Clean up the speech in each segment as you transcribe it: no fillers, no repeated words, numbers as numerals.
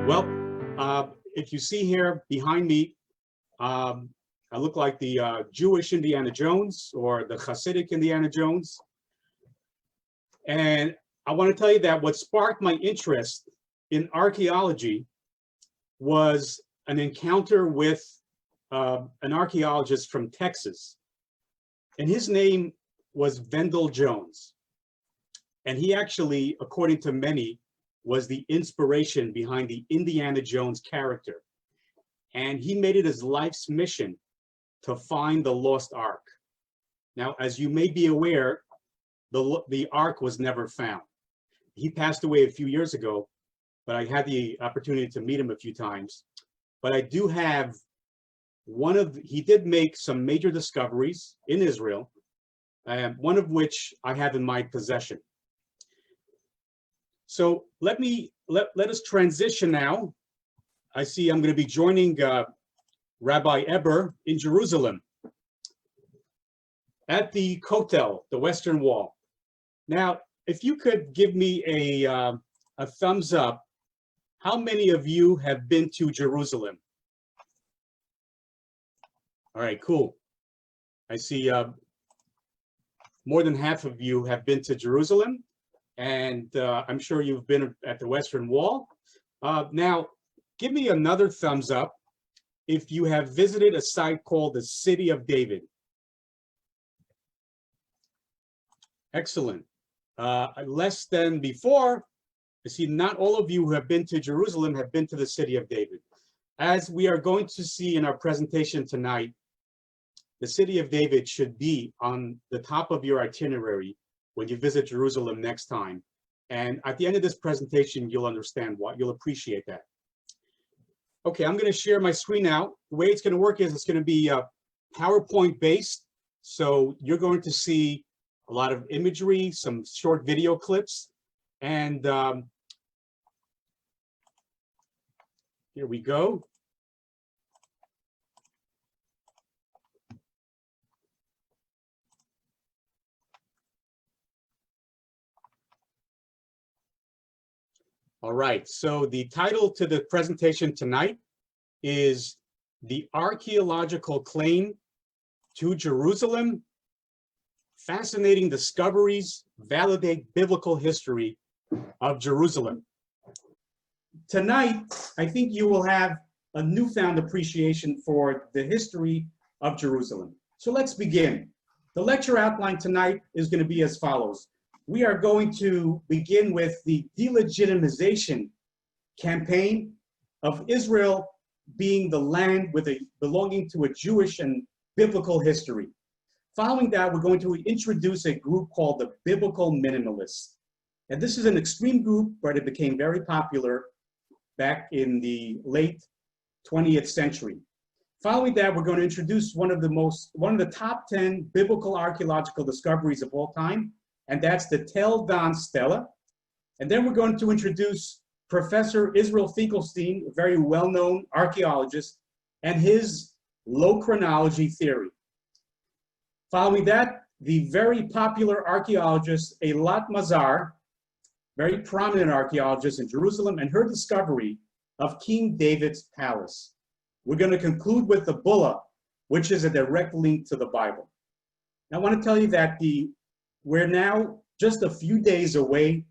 Well, if you see here behind me, I look like the Jewish Indiana Jones or the Hasidic Indiana Jones. And I want to tell you that what sparked my interest in archaeology was an encounter with an archaeologist from Texas. And his name was Vendell Jones. And he actually, according to many, was the inspiration behind the Indiana Jones character. And he made it his life's mission to find the lost Ark. Now, as you may be aware, the Ark was never found. He passed away a few years ago, but I had the opportunity to meet him a few times. But I do have he did make some major discoveries in Israel, one of which I have in my possession. So let us transition now. I see I'm going to be joining Rabbi Eber in Jerusalem at the Kotel, the Western Wall. Now, if you could give me a thumbs up, how many of you have been to Jerusalem? All right, cool. I see more than half of you have been to Jerusalem. And I'm sure you've been at the Western Wall. Now, give me another thumbs up if you have visited a site called the City of David. Excellent. Less than before, I see not all of you who have been to Jerusalem have been to the City of David. As we are going to see in our presentation tonight, the City of David should be on the top of your itinerary when you visit Jerusalem next time. And at the end of this presentation, you'll understand why, you'll appreciate that. Okay, I'm going to share my screen now. The way it's going to work is it's going to be PowerPoint based. So you're going to see a lot of imagery, some short video clips, and here we go. All right, so the title to the presentation tonight is The Archaeological Claim to Jerusalem, Fascinating Discoveries Validate Biblical History of Jerusalem. Tonight, I think you will have a newfound appreciation for the history of Jerusalem. So let's begin. The lecture outline tonight is going to be as follows. We are going to begin with the delegitimization campaign of Israel being the land belonging to a Jewish and biblical history. Following that, we're going to introduce a group called the Biblical Minimalists. And this is an extreme group, but it became very popular back in the late 20th century. Following that, we're going to introduce one of the top 10 biblical archaeological discoveries of all time, and that's the Tel Dan Stela. And then we're going to introduce Professor Israel Finkelstein, a very well-known archaeologist, and his low chronology theory. Following that, the very popular archaeologist Eilat Mazar, very prominent archaeologist in Jerusalem, and her discovery of King David's palace. We're going to conclude with the Bulla, which is a direct link to the Bible. Now, I want to tell you that we're now just a few days away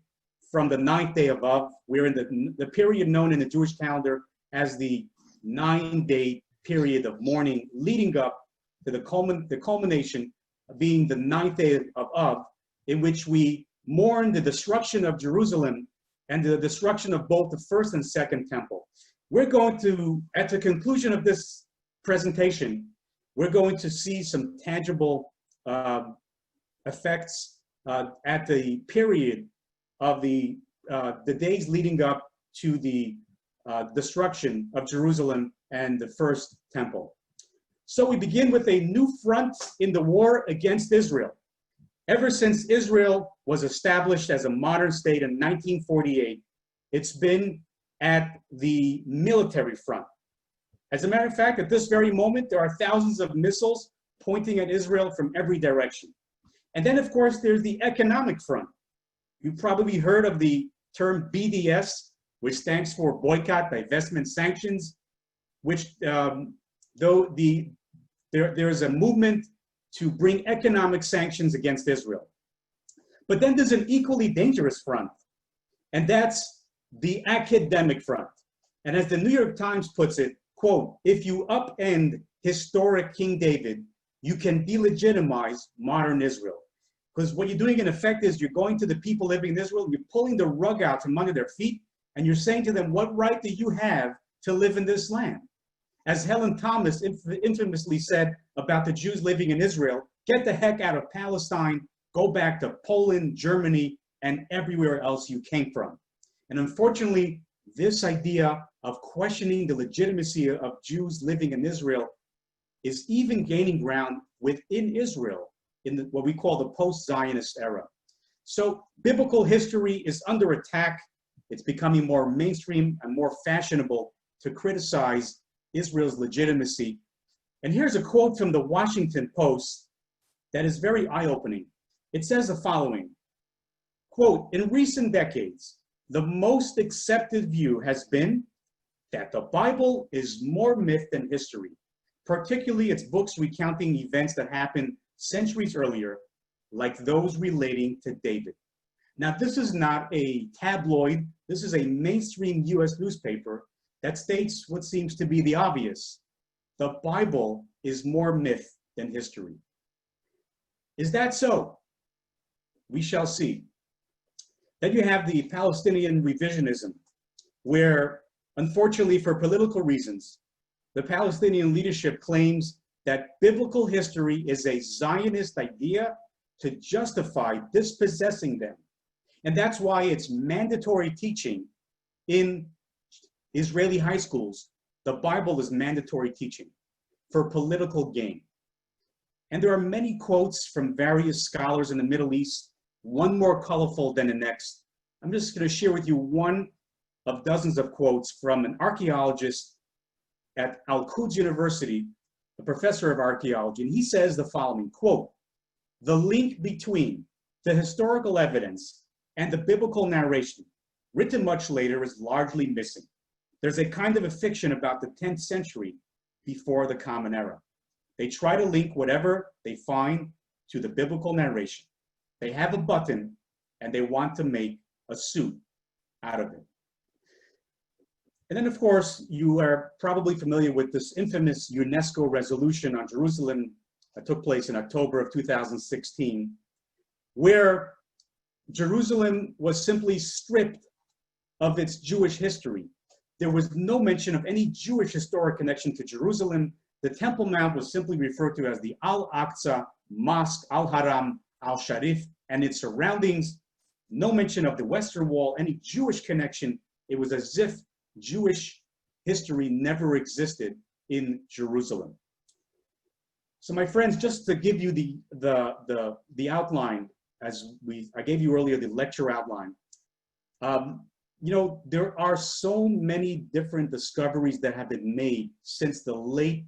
from the 9th day of Av. We're in the period known in the Jewish calendar as the 9-day period of mourning leading up to the culmination of being the 9th day of Av, in which we mourn the destruction of Jerusalem and the destruction of both the first and second temple. We're going to, at the conclusion of this presentation, we're going to see some tangible effects at the period of the days leading up to the destruction of Jerusalem and the first temple. So we begin with a new front in the war against Israel. Ever since Israel was established as a modern state in 1948, it's been at the military front. As a matter of fact, at this very moment, there are thousands of missiles pointing at Israel from every direction. And then, of course, there's the economic front. You've probably heard of the term BDS, which stands for boycott, divestment, sanctions, which there is a movement to bring economic sanctions against Israel. But then there's an equally dangerous front, and that's the academic front. And as the New York Times puts it, quote, if you upend historic King David, you can delegitimize modern Israel. Because what you're doing in effect is you're going to the people living in Israel, you're pulling the rug out from under their feet, and you're saying to them, what right do you have to live in this land? As Helen Thomas infamously said about the Jews living in Israel, get the heck out of Palestine, go back to Poland, Germany, and everywhere else you came from. And unfortunately, this idea of questioning the legitimacy of Jews living in Israel is even gaining ground within Israel in what we call the post-Zionist era. So biblical history is under attack. It's becoming more mainstream and more fashionable to criticize Israel's legitimacy. And here's a quote from the Washington Post that is very eye-opening. It says the following, quote, in recent decades, the most accepted view has been that the Bible is more myth than history, particularly its books recounting events that happened centuries earlier, like those relating to David. Now, this is not a tabloid. This is a mainstream US newspaper that states what seems to be the obvious. The Bible is more myth than history. Is that so? We shall see. Then you have the Palestinian revisionism, where, unfortunately for political reasons, the Palestinian leadership claims that biblical history is a Zionist idea to justify dispossessing them. And that's why it's mandatory teaching in Israeli high schools. The Bible is mandatory teaching for political gain. And there are many quotes from various scholars in the Middle East, one more colorful than the next. I'm just going to share with you one of dozens of quotes from an archaeologist at Al-Quds University, a professor of archaeology, and he says the following, quote, the link between the historical evidence and the biblical narration, written much later, is largely missing. There's a kind of a fiction about the 10th century before the Common Era. They try to link whatever they find to the biblical narration. They have a button and they want to make a suit out of it. And then, of course, you are probably familiar with this infamous UNESCO resolution on Jerusalem that took place in October of 2016, where Jerusalem was simply stripped of its Jewish history. There was no mention of any Jewish historic connection to Jerusalem. The Temple Mount was simply referred to as the Al-Aqsa Mosque, Al-Haram, Al-Sharif, and its surroundings. No mention of the Western Wall, any Jewish connection. It was as if Jewish history never existed in Jerusalem. So my friends, just to give you the outline, I gave you earlier the lecture outline. You know, there are so many different discoveries that have been made since the late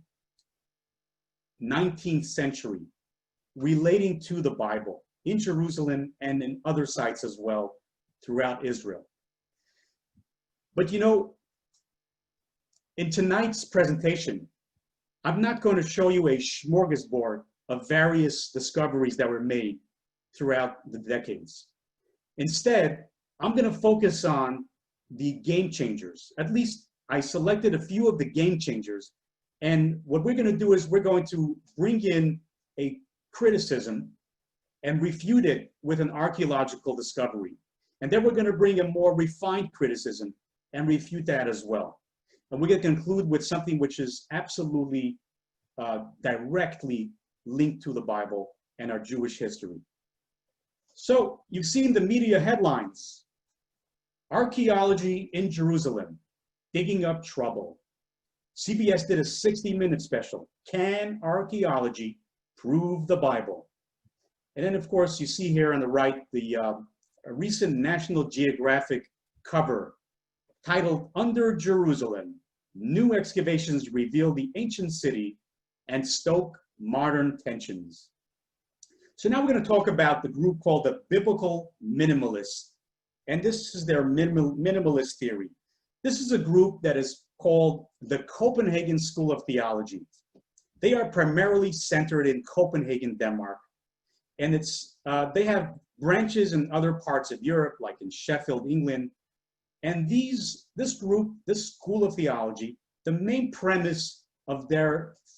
19th century relating to the Bible in Jerusalem and in other sites as well throughout Israel. But you know, in tonight's presentation, I'm not going to show you a smorgasbord of various discoveries that were made throughout the decades. Instead, I'm going to focus on the game changers. At least I selected a few of the game changers. And what we're going to do is we're going to bring in a criticism and refute it with an archaeological discovery. And then we're going to bring a more refined criticism and refute that as well. And we're going to conclude with something which is absolutely directly linked to the Bible and our Jewish history. So you've seen the media headlines. Archaeology in Jerusalem, digging up trouble. CBS did a 60-minute special. Can archaeology prove the Bible? And then, of course, you see here on the right a recent National Geographic cover titled Under Jerusalem, New Excavations Reveal the Ancient City and Stoke Modern Tensions. So now we're going to talk about the group called the Biblical Minimalists. And this is their minimalist theory. This is a group that is called the Copenhagen School of Theology. They are primarily centered in Copenhagen, Denmark, and they have branches in other parts of Europe, like in Sheffield, England. And this group, this school of theology, the main premise of this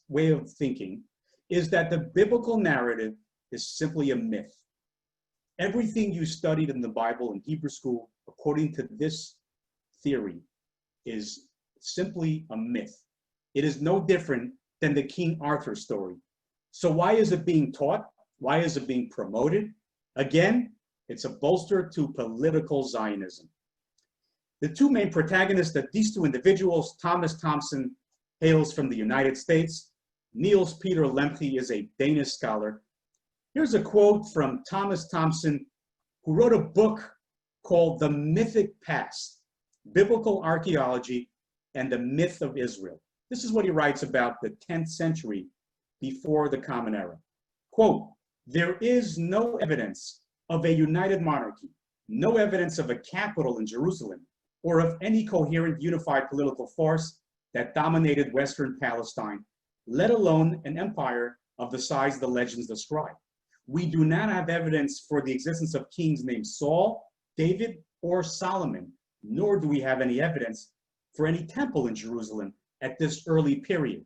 way of thinking is that the biblical narrative is simply a myth. Everything you studied in the Bible in Hebrew school, according to this theory, is simply a myth. It is no different than the King Arthur story. So why is it being taught? Why is it being promoted? Again, it's a bolster to political Zionism. The two main protagonists of these two individuals, Thomas Thompson hails from the United States. Niels Peter Lemke is a Danish scholar. Here's a quote from Thomas Thompson, who wrote a book called The Mythic Past, Biblical Archaeology and the Myth of Israel. This is what he writes about the 10th century before the Common Era. Quote, "There is no evidence of a united monarchy, no evidence of a capital in Jerusalem, or of any coherent unified political force that dominated Western Palestine, let alone an empire of the size the legends describe. We do not have evidence for the existence of kings named Saul, David, or Solomon, nor do we have any evidence for any temple in Jerusalem at this early period."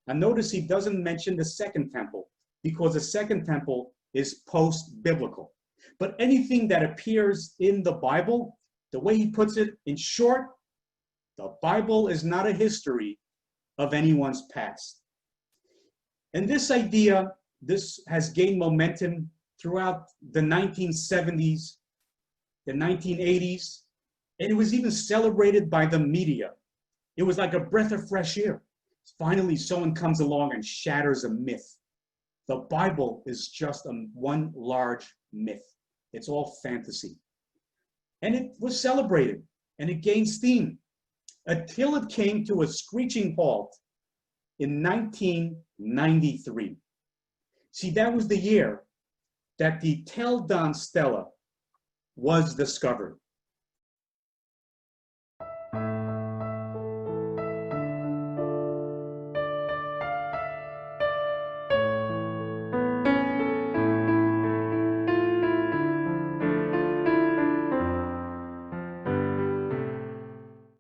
And notice he doesn't mention the Second Temple, because the Second Temple is post-biblical. But anything that appears in the Bible, the way he puts it, in short, the Bible is not a history of anyone's past. And this idea, this has gained momentum throughout the 1970s, the 1980s, and it was even celebrated by the media. It was like a breath of fresh air. Finally, someone comes along and shatters a myth. The Bible is just one large myth. It's all fantasy. And it was celebrated, and it gained steam until it came to a screeching halt in 1993. See, that was the year that the Tel Dan Stela was discovered.